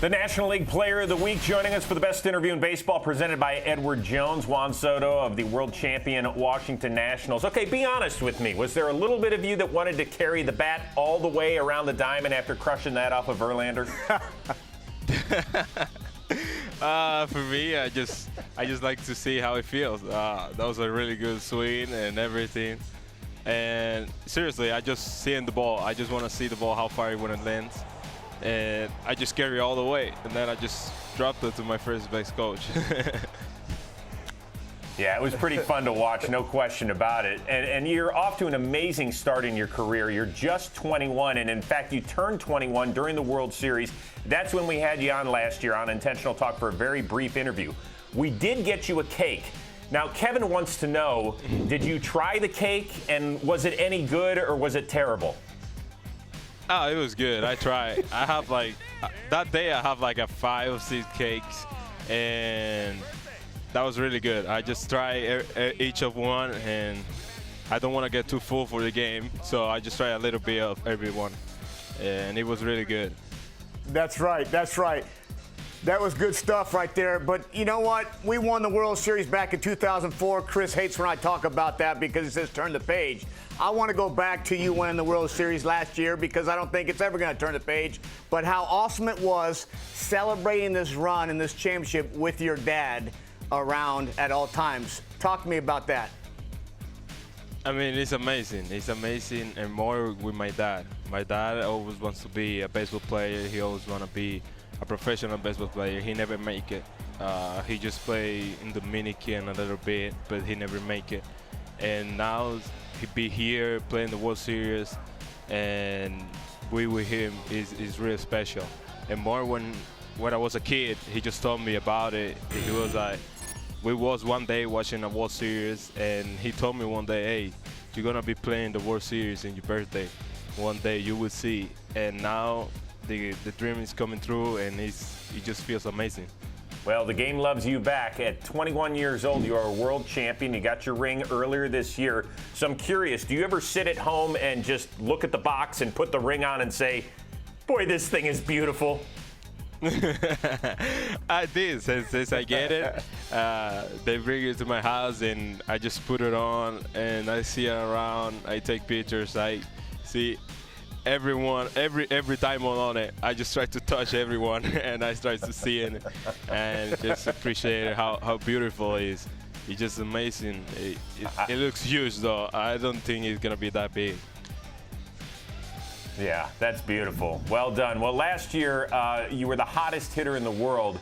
The National League Player of the Week joining us for the best interview in baseball, presented by Edward Jones, Juan Soto of the world champion Washington Nationals. Okay, be honest with me. Was there a little bit of you that wanted to carry the bat all the way around the diamond after crushing that off of Verlander? For me, I just like to see how it feels. That was a really good swing and everything. And seriously, I just seeing the ball. I just want to see the ball, how far it went and lands. And I just carry all the way, and then I just dropped it to my first base coach. Yeah, it was pretty fun to watch, no question about it. And you're off to an amazing start in your career. You're just 21, and in fact, you turned 21 during the World Series. That's when we had you on last year on Intentional Talk for a very brief interview. We did get you a cake. Now, Kevin wants to know, did you try the cake, and was it any good, or was it terrible? Oh, it was good. I tried. I have that day I have like a 5 or 6 cakes, and that was really good. I just try each of one, and I don't want to get too full for the game, so I just try a little bit of every one, and it was really good. That's right. That's right. That was good stuff right there. But you know what? We won the World Series back in 2004. Chris hates when I talk about that because he says turn the page. I want to go back to you winning the World Series last year because I don't think it's ever going to turn the page. But how awesome it was celebrating this run and this championship with your dad around at all times. Talk to me about that. I mean, it's amazing. It's amazing, and more with my dad. My dad always wants to be a baseball player. He always want to be a professional baseball player. He never make it. He just play in Dominican a little bit, but he never make it. And now he be here playing the World Series, and we with him is really special. And more when I was a kid, he just told me about it. He was like, we was one day watching a World Series, and he told me one day, hey, you're gonna be playing the World Series in your birthday. One day you will see. And now the dream is coming true, and it just feels amazing. Well, the game loves you back. At 21 years old, you are a world champion. You got your ring earlier this year. So I'm curious, do you ever sit at home and just look at the box and put the ring on and say, boy, this thing is beautiful? I did. Since I get it, they bring it to my house, and I just put it on, and I see it around. I take pictures. I see everyone, every diamond on it. I just try to touch everyone, and I try to see it, and just appreciate how beautiful it is. It's just amazing. It looks huge, though. I don't think it's gonna be that big. Yeah, that's beautiful. Well done. Well, last year, you were the hottest hitter in the world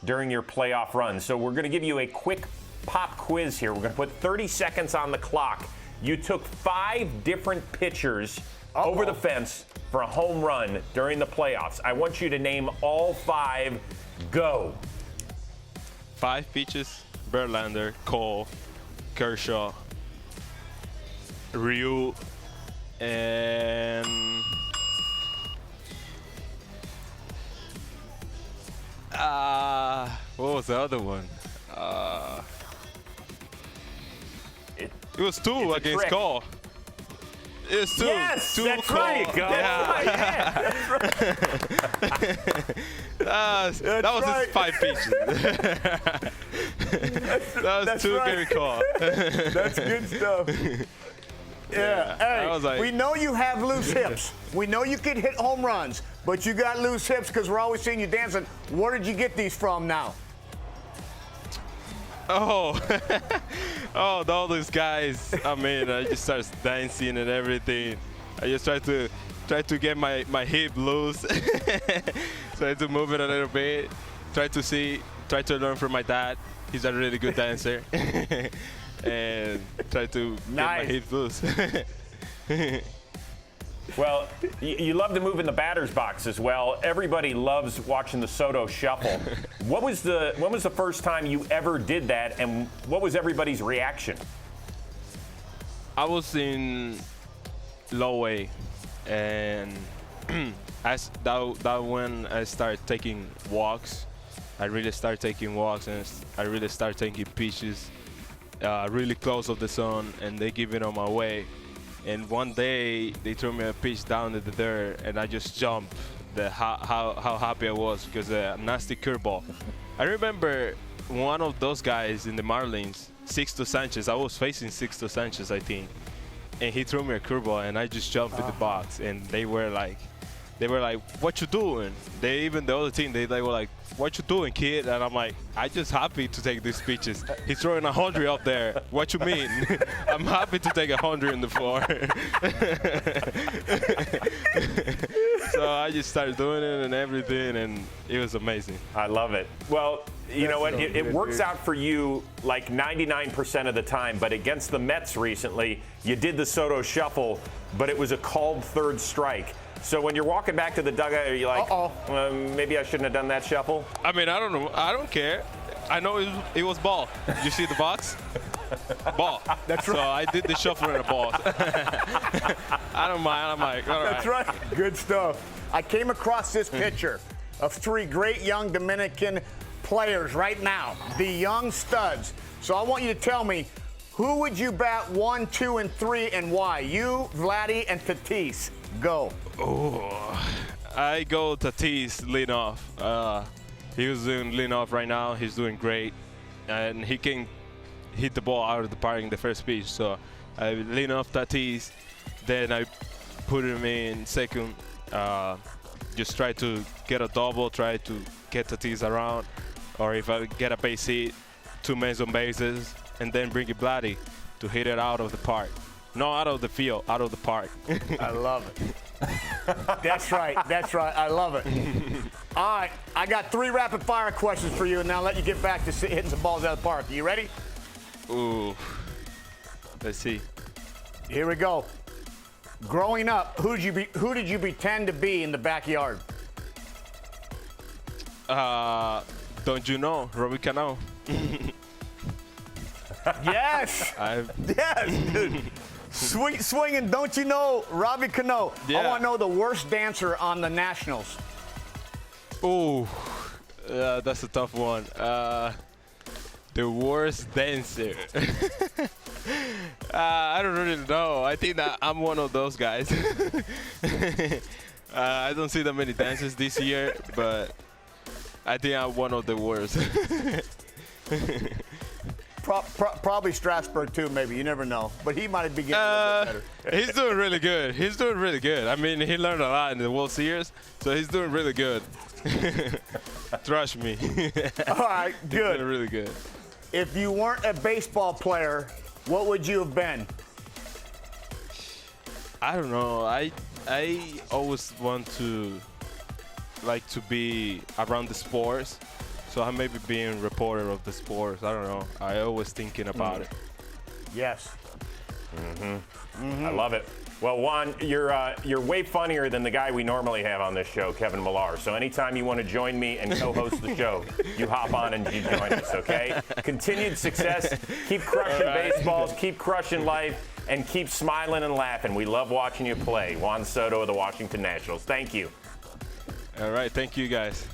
during your playoff run. So we're going to give you a quick pop quiz here. We're going to put 30 seconds on the clock. You took 5 different pitchers over the fence for a home run during the playoffs. I want you to name all 5. Go. 5 pitches: Verlander, Cole, Kershaw, Ryu, and what was the other one? It was 2 against Cole. It's 2. Yes, 2 that's Cole. right. Go. Yeah. That was right. just 5 pitches. That was 2 right. Gary Cole. That's good stuff. Yeah. Hey, I was like, we know you have loose hips. We know you can hit home runs, but you got loose hips because we're always seeing you dancing. Where did you get these from now? oh, all those guys. I mean, I just started dancing and everything. I just try to get my hip loose. Try to move it a little bit. Try to learn from my dad. He's a really good dancer. And try to get my hips loose. Well, you love to move in the batter's box as well. Everybody loves watching the Soto Shuffle. When was the first time you ever did that, and what was everybody's reaction? I was in low A, and that when I started taking walks. I really started taking walks, and I really started taking pitches really close of the sun, and they give it on my way. And one day they threw me a pitch down to the dirt, and I just jumped how happy I was because a nasty curveball. I remember one of those guys in the Marlins, Sixto Sanchez. I was facing Sixto Sanchez, I think, and he threw me a curveball, and I just jumped in the box, and they were like, "What you doing?" Even the other team, they were like, "What you doing, kid?" And I'm like, "I just happy to take these pitches. He's throwing 100 up there. What you mean? I'm happy to take 100 in the floor." So I just started doing it and everything, and it was amazing. I love it. Well, you know what? It works out for you like 99% of the time, but against the Mets recently, you did the Soto Shuffle, but it was a called third strike. So when you're walking back to the dugout, are you like, maybe I shouldn't have done that shuffle? I mean, I don't know. I don't care. I know it was ball. You see the box? Ball. That's right. So I did the shuffle in the ball. I don't mind. I'm like, all right. That's right. Good stuff. I came across this picture of 3 great young Dominican players right now, the young studs. So I want you to tell me, who would you bat 1, 2, and 3, and why? You, Vladdy, and Tatis. Go. Oh, I go Tatis lead off. He was doing lead off right now. He's doing great, and he can hit the ball out of the park in the first pitch. So I lean off Tatis, then I put him in second. Just try to get a double, try to get Tatis around, or if I get a base hit, 2 men on bases, and then bring it Vladdy to hit it out of the park. No, out of the field, out of the park. I love it. That's right. That's right. I love it. All right. I got 3 rapid-fire questions for you, and now I'll let you get back to hitting some balls out of the park. You ready? Ooh. Let's see. Here we go. Growing up, who did you pretend to be in the backyard? Don't you know, Robbie Cano? Yes. Yes, dude. Sweet swinging, don't you know, Robbie Cano? Yeah. I want to know the worst dancer on the Nationals. Ooh, that's a tough one. The worst dancer. I don't really know. I think that I'm one of those guys. I don't see that many dances this year, but I think I'm one of the worst. Probably Strasburg too, maybe. You never know. But he might be getting a little bit better. He's doing really good. He's doing really good. I mean, he learned a lot in the World Series, so he's doing really good. Trust me. All right, He's good. doing really good. If you weren't a baseball player, what would you have been? I don't know. I always want to be around the sports. So I maybe being reporter of the sports. I don't know. I always thinking about it. Yes. I love it. Well, Juan, you're way funnier than the guy we normally have on this show, Kevin Millar. So anytime you want to join me and co-host the show, you hop on and you join us, okay? Continued success. Keep crushing baseballs, keep crushing life, and keep smiling and laughing. We love watching you play. Juan Soto of the Washington Nationals. Thank you. All right. Thank you, guys.